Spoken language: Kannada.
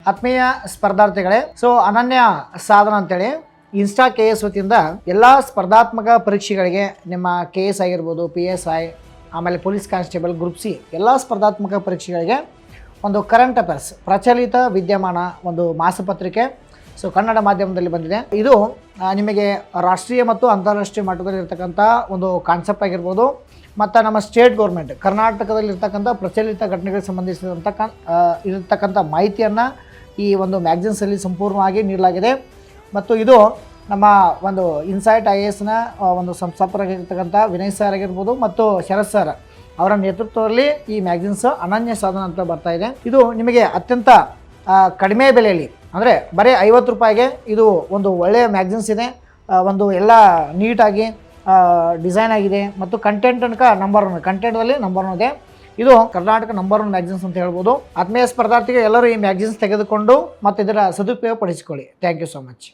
ಆತ್ಮೀಯ ಸ್ಪರ್ಧಾರ್ಥಿಗಳೇ, ಸೊ ಅನನ್ಯ ಸಾಧನ ಅಂತೇಳಿ ಇನ್ಸ್ಟಾ KS ವತಿಯಿಂದ ಎಲ್ಲ ಸ್ಪರ್ಧಾತ್ಮಕ ಪರೀಕ್ಷೆಗಳಿಗೆ ನಿಮ್ಮ KS ಆಗಿರ್ಬೋದು, PSI, ಆಮೇಲೆ ಪೊಲೀಸ್ ಕಾನ್ಸ್ಟೇಬಲ್, ಗ್ರೂಪ್ ಸಿ ಎಲ್ಲ ಸ್ಪರ್ಧಾತ್ಮಕ ಪರೀಕ್ಷೆಗಳಿಗೆ ಒಂದು ಕರೆಂಟ್ ಅಫೇರ್ಸ್ ಪ್ರಚಲಿತ ವಿದ್ಯಮಾನ ಒಂದು ಮಾಸಪತ್ರಿಕೆ ಸೊ ಕನ್ನಡ ಮಾಧ್ಯಮದಲ್ಲಿ ಬಂದಿದೆ. ಇದು ನಿಮಗೆ ರಾಷ್ಟ್ರೀಯ ಮತ್ತು ಅಂತಾರಾಷ್ಟ್ರೀಯ ಮಟ್ಟದಲ್ಲಿ ಇರ್ತಕ್ಕಂಥ ಒಂದು ಕಾನ್ಸೆಪ್ಟ್ ಆಗಿರ್ಬೋದು ಮತ್ತು ನಮ್ಮ ಸ್ಟೇಟ್ ಗೌರ್ಮೆಂಟ್ ಕರ್ನಾಟಕದಲ್ಲಿ ಇರ್ತಕ್ಕಂಥ ಪ್ರಚಲಿತ ಘಟನೆಗಳಿಗೆ ಇರತಕ್ಕಂಥ ಮಾಹಿತಿಯನ್ನು ಈ ಒಂದು ಮ್ಯಾಗ್ಝಿನ್ಸಲ್ಲಿ ಸಂಪೂರ್ಣವಾಗಿ ನೀಡಲಾಗಿದೆ. ಮತ್ತು ಇದು ನಮ್ಮ ಒಂದು ಇನ್ಸೈಟ್ IASನ ಒಂದು ಸಂಸ್ಥಾಪಕರಾಗಿರ್ತಕ್ಕಂಥ ವಿನಯ್ ಸರ್ ಆಗಿರ್ಬೋದು ಮತ್ತು ಶರತ್ ಸರ್ ಅವರ ನೇತೃತ್ವದಲ್ಲಿ ಈ ಮ್ಯಾಗ್ಝಿನ್ಸ್ ಅನನ್ಯ ಸಾಧನ ಅಂತ ಬರ್ತಾ ಇದೆ. ಇದು ನಿಮಗೆ ಅತ್ಯಂತ ಕಡಿಮೆ ಬೆಲೆಯಲ್ಲಿ ಅಂದರೆ ಬರೀ 50 ರೂಪಾಯಿಗೆ ಇದು ಒಂದು ಒಳ್ಳೆಯ ಮ್ಯಾಗ್ಝಿನ್ಸ್ ಇದೆ. ಒಂದು ಎಲ್ಲ ನೀಟಾಗಿ ಡಿಸೈನ್ ಆಗಿದೆ ಮತ್ತು ಕಂಟೆಂಟ್ ತನಕ ನಂಬರ್ 1 ಕಂಟೆಂಟ್ದಲ್ಲಿ ನಂಬರ್ 1 ಇದೆ. ಇದು ಕರ್ನಾಟಕ ನಂಬರ್ 1 ಮ್ಯಾಗ್ಝಿನ್ಸ್ ಅಂತ ಹೇಳ್ಬೋದು. ಆತ್ಮೀಯ ಸ್ಪರ್ಧಾರ್ಥಿಗಳು ಎಲ್ಲರೂ ಈ ಮ್ಯಾಗ್ಝಿನ್ಸ್ ತೆಗೆದುಕೊಂಡು ಮತ್ತು ಇದರ ಸದುಪಯೋಗ ಪಡಿಸಿಕೊಳ್ಳಿ. Thank you so much.